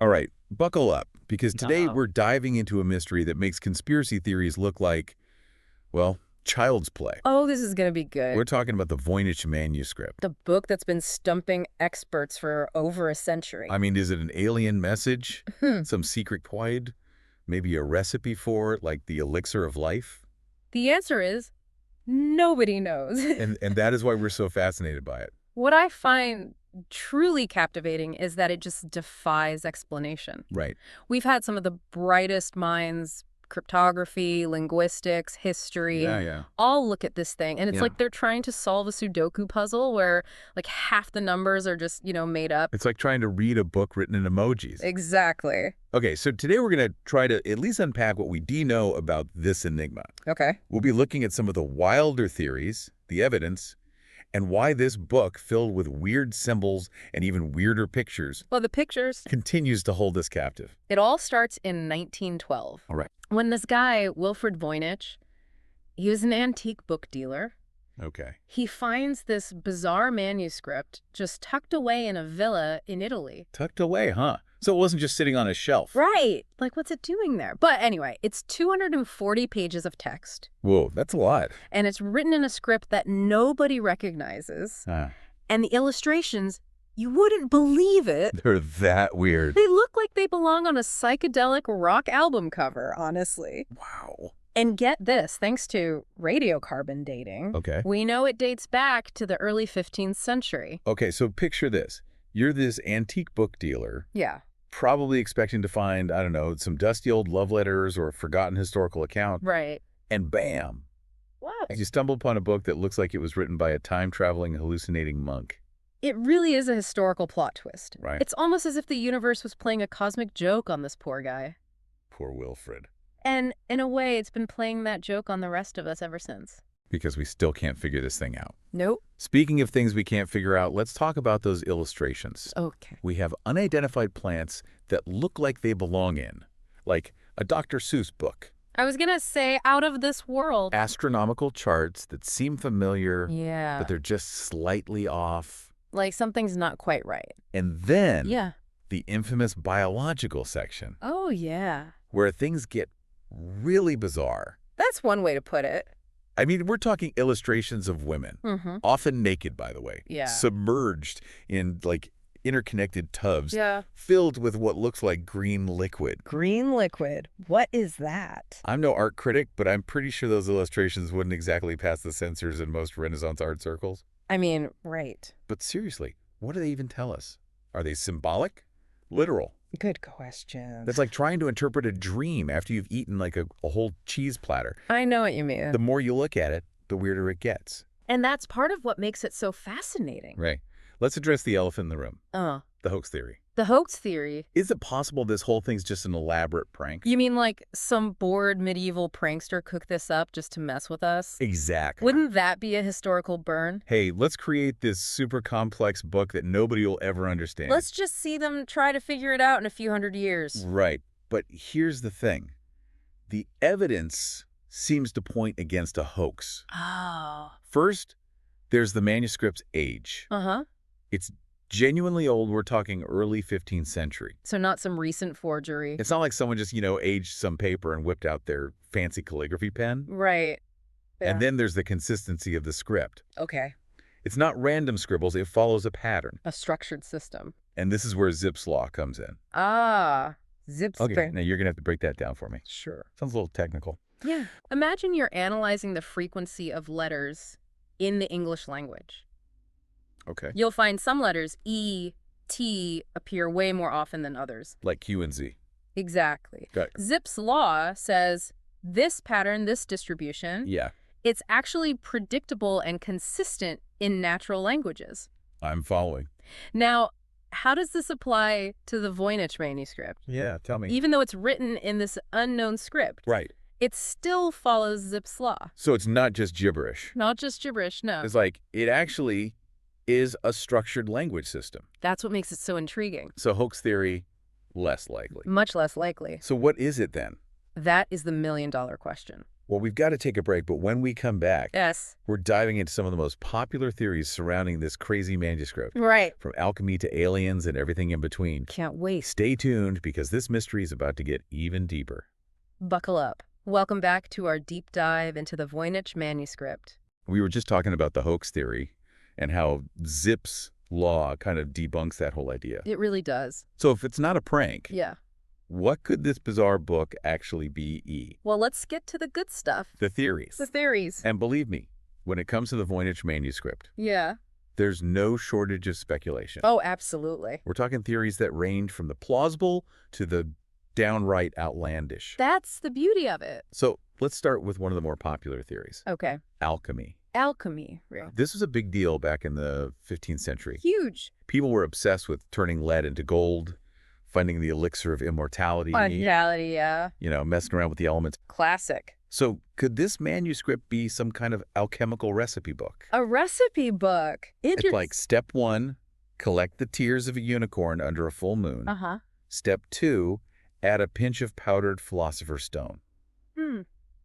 All right, buckle up, because today Uh-oh. we're diving into a mystery that makes conspiracy theories look like, well, child's play. Oh, this is going to be We're good. talking about the Voynich Manuscript. The book that's been stumping experts for over a I century. mean, is it an alien message? Hmm. Some secret code? Maybe a recipe for it, like the elixir of life? The answer is nobody knows. And that is why we're so fascinated by it. What I find truly captivating is that it just defies explanation. Right. We've had some of the brightest minds, cryptography, linguistics, history, Yeah. all look at this thing. And it's Yeah. like they're trying to solve a Sudoku puzzle where like half the numbers are just, made up. It's like trying to read a book written in emojis. Exactly. Okay, so today we're going to try to at least unpack what we do know about this enigma. Okay. We'll be looking at some of the wilder theories, the evidence, and why this book, filled with weird symbols and even weirder pictures, Well, the pictures, continues to hold us captive. it all starts in 1912 All right. when this guy, Wilfred Voynich, he was an antique book dealer. Okay. He finds this bizarre manuscript just tucked away in a villa in Italy. Tucked away, huh? So it wasn't just sitting on a shelf. Right. Like, what's it doing there? But anyway, it's 240 pages of text, Whoa, that's a lot. and it's written in a script that nobody recognizes. And the illustrations, you wouldn't believe it. They're that weird. They look like they belong on a psychedelic rock album cover, honestly. Wow. And get this, thanks to radiocarbon dating, Okay. we know it dates back to the early 15th century. Okay, so picture this. You're this antique book dealer, Yeah. probably expecting to find, I don't know, some dusty old love letters or a forgotten historical account, Right. and bam, Wow. you stumble upon a book that looks like it was written by a time-traveling, hallucinating monk. It really is a historical plot twist. Right. It's almost as if the universe was playing a cosmic joke on this poor guy. Poor Wilfred. And in a way, it's been playing that joke on the rest of us ever since. Because we still can't figure this thing out. Nope. Speaking of things we can't figure out, let's talk about those illustrations. Okay. We have unidentified plants that look like they belong in, like a Dr. Seuss book. I was gonna say out of this world. Astronomical charts that seem familiar, Yeah. but they're just slightly off. Like something's not quite right. And then Yeah. the infamous biological section, Oh, yeah. where things get really bizarre. That's one way to put it. I mean, we're talking illustrations of women, Mm-hmm. often naked, by the way, Yeah. submerged in, like, interconnected tubs Yeah. filled with what looks like green liquid. Green liquid. What is that? I'm no art critic, but I'm pretty sure those illustrations wouldn't exactly pass the censors in most Renaissance art circles. I mean, right. But seriously, what do they even tell us? Are they symbolic? Literal? Good question. That's like trying to interpret a dream after you've eaten like a whole cheese platter. I know what you mean. The more you look at it, the weirder it gets. And that's part of what makes it so fascinating. Right. Let's address the elephant in the room, Uh, the hoax theory. the hoax theory. Is it possible this whole thing's just an elaborate prank? You mean like some bored medieval prankster cooked this up just to mess with us? Exactly. Wouldn't that be a historical burn? Hey, let's create this super complex book that nobody will ever understand. Let's just see them try to figure it out in a few hundred years. Right. But here's the thing. The evidence seems to point against a hoax. Oh. First, there's the manuscript's age. Uh-huh. It's genuinely old. We're talking early 15th century. So not some recent forgery. It's not like someone just, aged some paper and whipped out their fancy calligraphy pen. Right. Yeah. And then there's the consistency of the script. Okay. It's not random scribbles. It follows a pattern. A structured system. And this is where Zipp's law comes in. Ah. Zipf. Okay, now you're going to have to break that down for me. Sure. Sounds a little technical. Yeah. Imagine you're analyzing the frequency of letters in the English language. Okay. You'll find some letters, E, T, appear way more often than others. Like Q and Z. Exactly. Got it. Zipf's law says this pattern, this distribution, Yeah, it's actually predictable and consistent in natural languages. I'm following. Now, how does this apply to the Voynich manuscript? Yeah, tell me. Even though it's written in this unknown script, Right. it still follows Zipf's law. So it's not just gibberish. Not just gibberish, no. It's like it actually is a structured language system. That's what makes it so intriguing. So hoax theory, less likely. Much less likely. So what is it then? That is the million-dollar question. Well, we've got to take a break, but when we come back, Yes. we're diving into some of the most popular theories surrounding this crazy manuscript. Right. From alchemy to aliens and everything in between. Can't wait. Stay tuned because this mystery is about to get even deeper. Buckle up. Welcome back to our deep dive into the Voynich Manuscript. We were just talking about the hoax theory and how Zipp's law kind of debunks that whole idea. It really does. So if it's not a prank, Yeah. what could this bizarre book actually be? Well, let's get to the good stuff. The theories. The theories. And believe me, when it comes to the Voynich Manuscript, Yeah. there's no shortage of speculation. Oh, absolutely. We're talking theories that range from the plausible to the downright outlandish. That's the beauty of it. So let's start with one of the more popular theories. Okay. Alchemy. Alchemy. Right. This was a big deal back in the 15th century. Huge. People were obsessed with turning lead into gold, finding the elixir of immortality, Reality, yeah. messing around with the elements. Classic. So could this manuscript be some kind of alchemical recipe book? A recipe book. It's like step 1, collect the tears of a unicorn under a full moon. Uh-huh. Step 2, add a pinch of powdered philosopher's stone.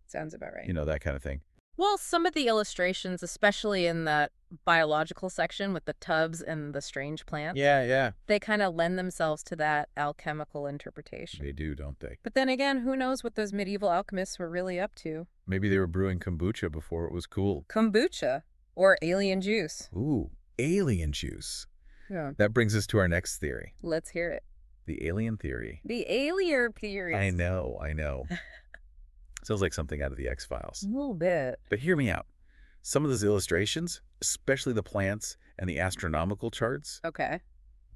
Sounds about right. That kind of thing. Well, some of the illustrations, especially in that biological section with the tubs and the strange plants, Yeah. they kind of lend themselves to that alchemical interpretation. They do, don't they? But then again, who knows what those medieval alchemists were really up to? Maybe they were brewing kombucha before it was cool. Kombucha or alien juice. Ooh, alien juice. Yeah. That brings us to our next theory. Let's hear it. The alien theory. The alien theory. I know. Sounds like something out of the X-Files. A little bit. But hear me out. Some of those illustrations, especially the plants and the astronomical charts, Okay.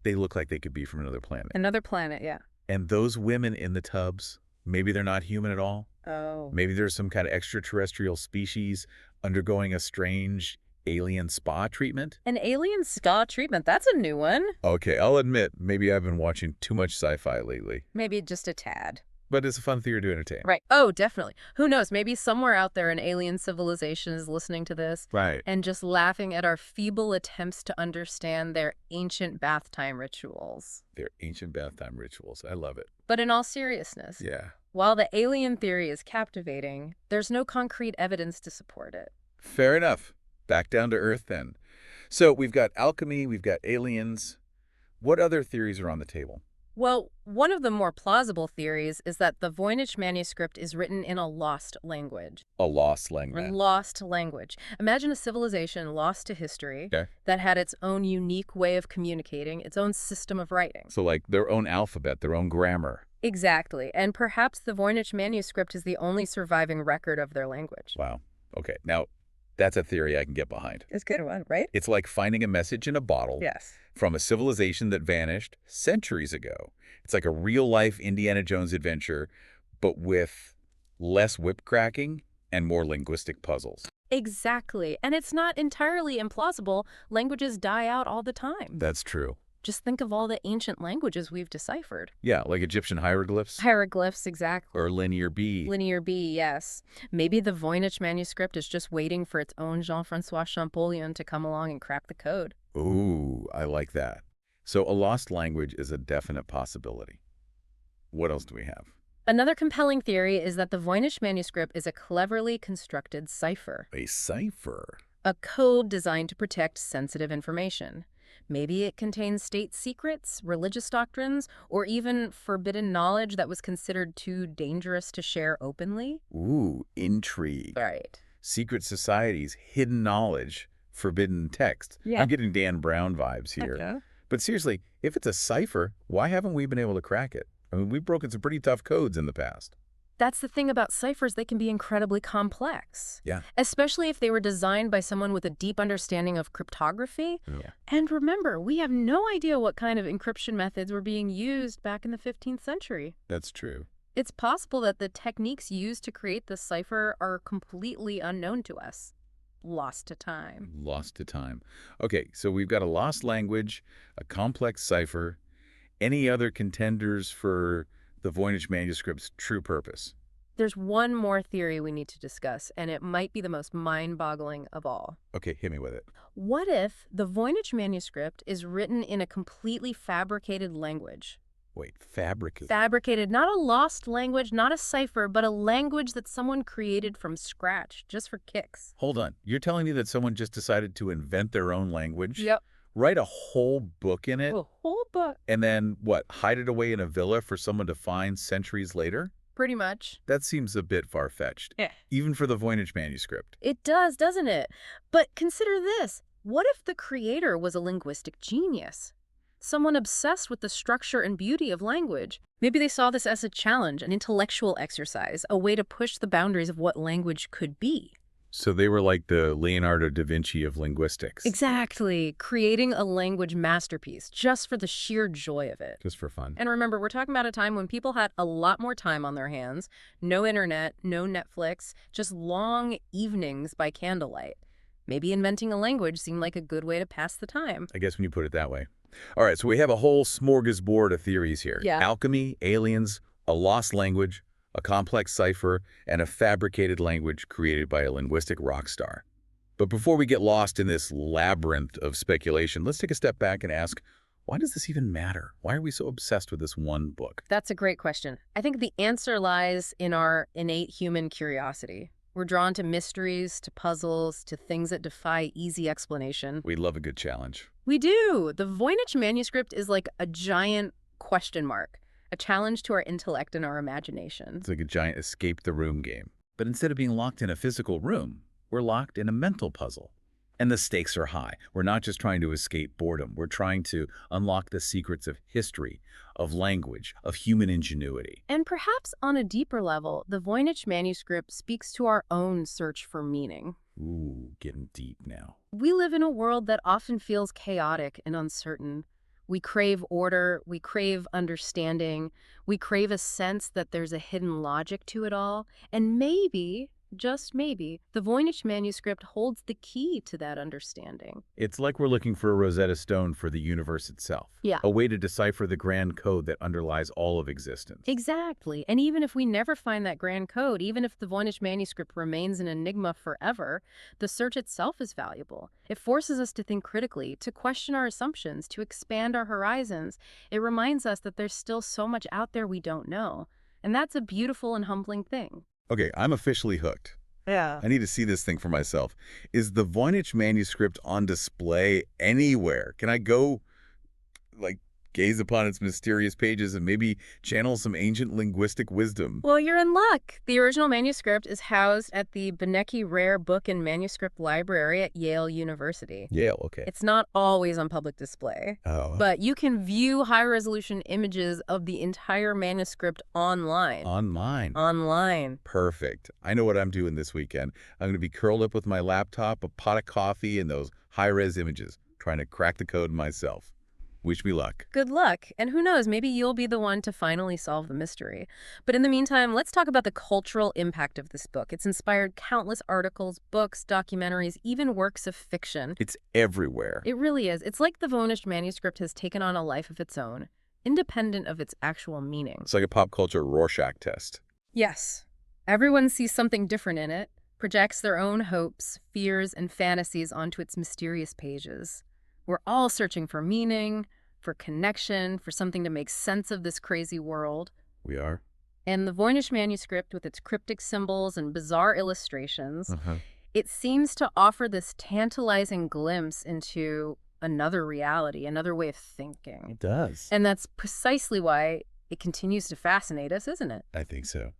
they look like they could be from another planet. Another planet, yeah. And those women in the tubs, maybe they're not human at all. Oh. Maybe there's some kind of extraterrestrial species undergoing a strange alien spa treatment. An alien spa treatment. That's a new one. Okay, I'll admit, maybe I've been watching too much sci-fi lately. Maybe just a tad. But it's a fun theory to entertain. Right. Oh, definitely. Who knows? Maybe somewhere out there an alien civilization is listening to this. Right. And just laughing at our feeble attempts to understand their ancient bath time rituals. Their ancient bath time rituals. I love it. But in all seriousness, Yeah. while the alien theory is captivating, there's no concrete evidence to support it. Fair enough. Back down to earth then. So we've got alchemy, we've got aliens. What other theories are on the table? Well, one of the more plausible theories is that the Voynich Manuscript is written in a lost language. A lost language. Lost language. Imagine a civilization lost to history that had its own unique way of communicating, its own system of writing. So like their own alphabet, their own grammar. Exactly. And perhaps the Voynich Manuscript is the only surviving record of their language. Wow. Okay. Now, that's a theory I can get behind. It's a good one, right? It's like finding a message in a bottle Yes. from a civilization that vanished centuries ago. It's like a real-life Indiana Jones adventure, but with less whip cracking and more linguistic puzzles. Exactly. And it's not entirely implausible. Languages die out all the time. That's true. Just think of all the ancient languages we've deciphered. Yeah, like Egyptian hieroglyphs. Hieroglyphs, exactly. Or Linear B. Linear B, yes. Maybe the Voynich Manuscript is just waiting for its own Jean-Francois Champollion to come along and crack the code. Ooh, I like that. So a lost language is a definite possibility. What else do we have? Another compelling theory is that the Voynich Manuscript is a cleverly constructed cipher. A cipher? A code designed to protect sensitive information. Maybe it contains state secrets, religious doctrines, or even forbidden knowledge that was considered too dangerous to share openly. Ooh, intrigue. Right. Secret societies, hidden knowledge, forbidden text. Yeah. I'm getting Dan Brown vibes here. Okay. But seriously, if it's a cipher, why haven't we been able to crack it? I mean, we've broken some pretty tough codes in the past. That's the thing about ciphers, they can be incredibly complex. Yeah. Especially if they were designed by someone with a deep understanding of cryptography. Yeah. And remember, we have no idea what kind of encryption methods were being used back in the 15th century. That's true. It's possible that the techniques used to create the cipher are completely unknown to us. Lost to time. Lost to time. Okay, so we've got a lost language, a complex cipher. Any other contenders for the Voynich Manuscript's true purpose? There's one more theory we need to discuss, and it might be the most mind-boggling of all. Okay, hit me with it. What if the Voynich Manuscript is written in a completely fabricated language? Wait, fabricated? Fabricated, not a lost language, not a cipher, but a language that someone created from scratch, just for kicks. Hold on. You're telling me that someone just decided to invent their own language? Yep. Write a whole book in it? A whole book. And then, what, hide it away in a villa for someone to find centuries later? Pretty much. That seems a bit far-fetched. Yeah. Even for the Voynich Manuscript. It does, doesn't it? But consider this. What if the creator was a linguistic genius? Someone obsessed with the structure and beauty of language. Maybe they saw this as a challenge, an intellectual exercise, a way to push the boundaries of what language could be. So they were like the Leonardo da Vinci of linguistics. Exactly. Creating a language masterpiece just for the sheer joy of it. Just for fun. And remember, we're talking about a time when people had a lot more time on their hands. No internet, no Netflix, just long evenings by candlelight. Maybe inventing a language seemed like a good way to pass the time. I guess when you put it that way. All right, so we have a whole smorgasbord of theories here. Yeah. Alchemy, aliens, a lost language, a complex cipher, and a fabricated language created by a linguistic rock star. But before we get lost in this labyrinth of speculation, let's take a step back and ask, why does this even matter? Why are we so obsessed with this one book? That's a great question. I think the answer lies in our innate human curiosity. We're drawn to mysteries, to puzzles, to things that defy easy explanation. We love a good challenge. We do. The Voynich Manuscript is like a giant question mark, a challenge to our intellect and our imagination. It's like a giant escape the room game. But instead of being locked in a physical room, we're locked in a mental puzzle. And the stakes are high. We're not just trying to escape boredom. We're trying to unlock the secrets of history, of language, of human ingenuity. And perhaps on a deeper level, the Voynich Manuscript speaks to our own search for meaning. Ooh, getting deep now. We live in a world that often feels chaotic and uncertain. We crave order, we crave understanding, we crave a sense that there's a hidden logic to it all, and maybe, just maybe, the Voynich Manuscript holds the key to that understanding. It's like we're looking for a Rosetta Stone for the universe itself. Yeah. A way to decipher the grand code that underlies all of existence. Exactly. And even if we never find that grand code, even if the Voynich Manuscript remains an enigma forever, the search itself is valuable. It forces us to think critically, to question our assumptions, to expand our horizons. It reminds us that there's still so much out there we don't know. And that's a beautiful and humbling thing. Okay, I'm officially hooked. Yeah. I need to see this thing for myself. Is the Voynich Manuscript on display anywhere? Can I go, like, gaze upon its mysterious pages and maybe channel some ancient linguistic wisdom? Well, you're in luck. The original manuscript is housed at the Beinecke Rare Book and Manuscript Library at Yale University. Yale, okay. It's not always on public display, Oh. but you can view high-resolution images of the entire manuscript online. Online. Perfect. I know what I'm doing this weekend. I'm going to be curled up with my laptop, a pot of coffee, and those high-res images, trying to crack the code myself. Wish me luck. Good luck. And who knows, maybe you'll be the one to finally solve the mystery. But in the meantime, let's talk about the cultural impact of this book. It's inspired countless articles, books, documentaries, even works of fiction. It's everywhere. It really is. It's like the Voynich Manuscript has taken on a life of its own, independent of its actual meaning. It's like a pop culture Rorschach test. Yes. Everyone sees something different in it, projects their own hopes, fears, and fantasies onto its mysterious pages. We're all searching for meaning, for connection, for something to make sense of this crazy world. We are? And the Voynich Manuscript, with its cryptic symbols and bizarre illustrations, it seems to offer this tantalizing glimpse into another reality, another way of thinking. It does. And that's precisely why it continues to fascinate us, isn't it? I think so.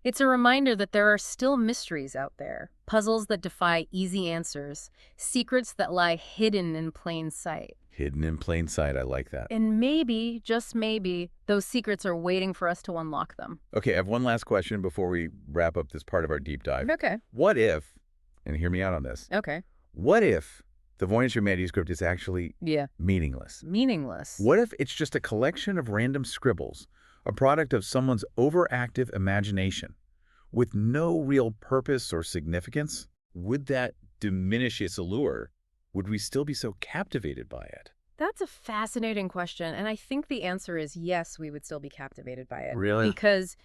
It's a reminder that there are still mysteries out there, puzzles that defy easy answers, secrets that lie hidden in plain sight. Hidden in plain sight. I like that. And maybe, just maybe, those secrets are waiting for us to unlock them. Okay, I have one last question before we wrap up this part of our deep dive. Okay. What if, and hear me out on this, Okay. what if the Voynich Manuscript is actually meaningless? Meaningless. What if it's just a collection of random scribbles, a product of someone's overactive imagination, with no real purpose or significance? Would that diminish its allure? Would we still be so captivated by it? That's a fascinating question, and I think the answer is yes, we would still be captivated by it. Really? Because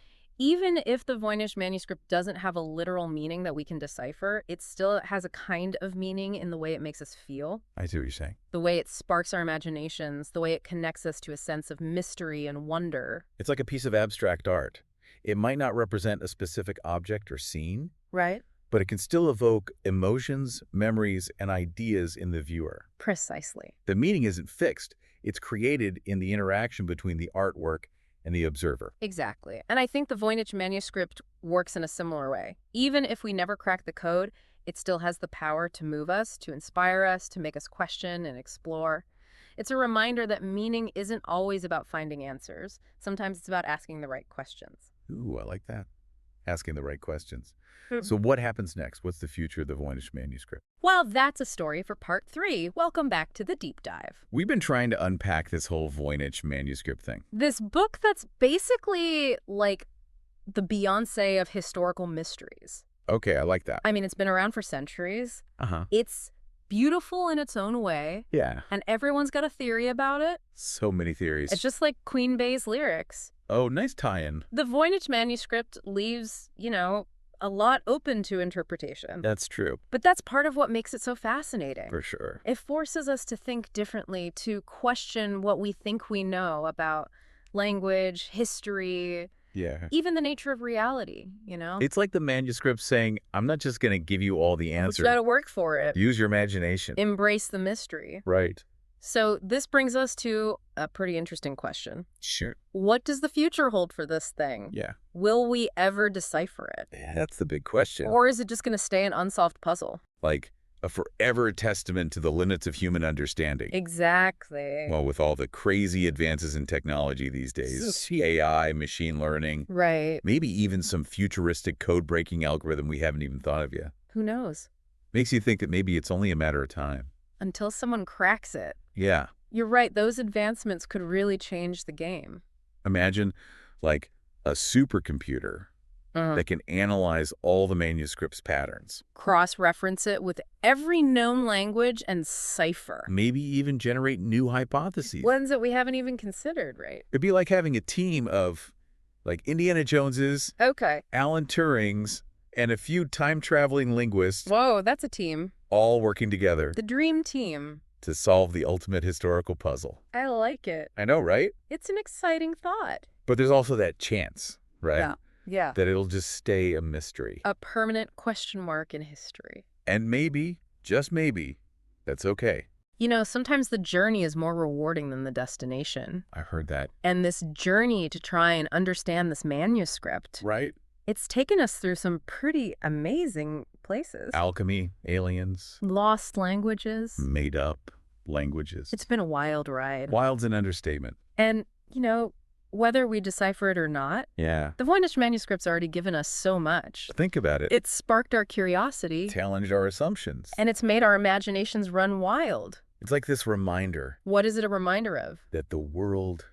Even if the Voynich manuscript doesn't have a literal meaning that we can decipher, it still has a kind of meaning in the way it makes us feel, I see what you're saying. the way it sparks our imaginations, the way it connects us to a sense of mystery and wonder. It's like a piece of abstract art. It might not represent a specific object or scene, Right? but it can still evoke emotions, memories, and ideas in the viewer. Precisely. The meaning isn't fixed. It's created in the interaction between the artwork and the observer. Exactly. And I think the Voynich manuscript works in a similar way. Even if we never crack the code, it still has the power to move us, to inspire us, to make us question and explore. It's a reminder that meaning isn't always about finding answers. Sometimes it's about asking the right questions. Ooh, I like that. Asking the right questions. Hmm. So what happens next? What's the future of the Voynich manuscript? Well, that's a story for part 3. Welcome back to the deep dive. We've been trying to unpack this whole Voynich manuscript thing. This book that's basically like the Beyoncé of historical mysteries. Okay, I like that. I mean, it's been around for centuries. Uh-huh. It's beautiful in its own way, Yeah. and everyone's got a theory about it. So many theories. It's just like Queen Bey's lyrics. Oh, nice tie-in. The Voynich manuscript leaves, a lot open to interpretation. That's true, But that's part of what makes it so fascinating. for sure. It forces us to think differently, to question what we think we know about language, history, Yeah. even the nature of reality, It's like the manuscript saying, I'm not just going to give you all the You answers. got to work for it. Use your imagination. Embrace the mystery. Right. So this brings us to a pretty interesting question. Sure. What does the future hold for this thing? Yeah. Will we ever decipher it? That's the big question. Or is it just going to stay an unsolved puzzle? Like a forever testament to the limits of human understanding. Exactly. Well, with all the crazy advances in technology these days, AI, machine learning, Right. maybe even some futuristic code-breaking algorithm we haven't even thought of yet. Who knows? Makes you think that maybe it's only a matter of time. Until someone cracks it. Yeah. You're right. Those advancements could really change the game. Imagine like a supercomputer that can analyze all the manuscript's patterns. Cross-reference it with every known language and cipher. Maybe even generate new hypotheses. Ones that we haven't even considered, right? It'd be like having a team of like Indiana Joneses, Okay. Alan Turings, and a few time-traveling linguists Whoa, that's a team. all working together The dream team. to solve the ultimate historical puzzle. I like it. I know, right? It's an exciting thought. But there's also that chance, right? Yeah. That it'll just stay a mystery. A permanent question mark in history. And maybe, just maybe, that's okay. Sometimes the journey is more rewarding than the destination. I heard that. And this journey to try and understand this manuscript, Right? it's taken us through some pretty amazing places. Alchemy, aliens, Lost languages. made up languages. It's been a wild ride. Wild's an understatement. And, whether we decipher it or not, Yeah. the Voynich manuscript's already given us so much. Think about it. It's sparked our curiosity, Challenged our assumptions. and it's made our imaginations run wild. It's like this reminder What is it a reminder of? that the world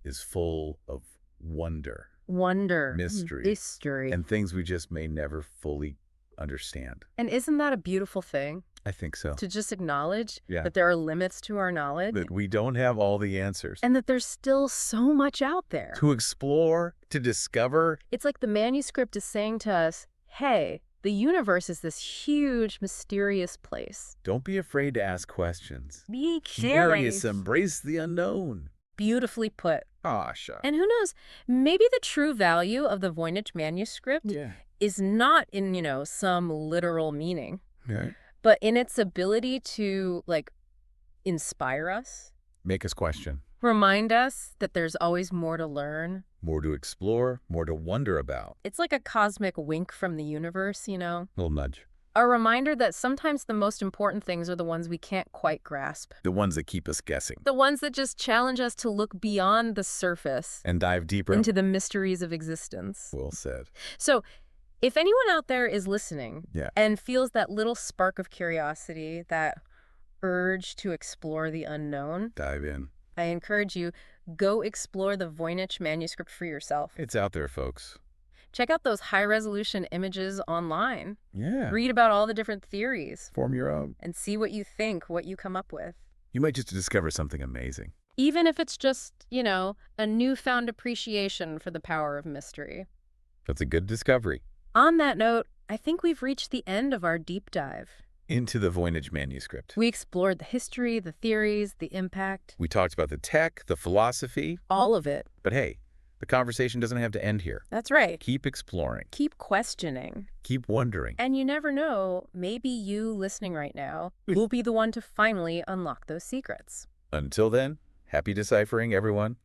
is full of wonder Wonder. Mystery. and things we just may never fully understand. And isn't that a beautiful thing? I think so. To just acknowledge Yeah. that there are limits to our knowledge That we don't have all the answers. and that there's still so much out there. To explore, to discover. It's like the manuscript is saying to us, hey, the universe is this huge, mysterious place. Don't be afraid to ask questions. Be Curious, embrace the unknown. Beautifully put. Ah, shucks. And who knows, maybe the true value of the Voynich manuscript Yeah. is not in, some literal meaning, Yeah. but in its ability to, inspire us, Make us question. remind us that there's always more to learn. More to explore, more to wonder about. It's like a cosmic wink from the universe, Little nudge. A reminder that sometimes the most important things are the ones we can't quite grasp. The ones that keep us guessing. The ones that just challenge us to look beyond the surface And dive deeper. into the mysteries of existence. Well said. So, if anyone out there is listening Yeah. and feels that little spark of curiosity, that urge to explore the unknown, Dive in. I encourage you, go explore the Voynich manuscript for yourself. It's out there, folks. Check out those high-resolution images online. Yeah. Read about all the different theories Form your own. and see what you think, what you come up with. You might just discover something amazing. Even if it's just, a newfound appreciation for the power of mystery. That's a good discovery. On that note, I think we've reached the end of our deep dive. Into the Voynich Manuscript. We explored the history, the theories, the impact. We talked about the tech, the philosophy. All of it. But hey, the conversation doesn't have to end here. That's right. Keep exploring. Keep questioning. Keep wondering. And you never know, maybe you listening right now will be the one to finally unlock those secrets. Until then, happy deciphering, everyone.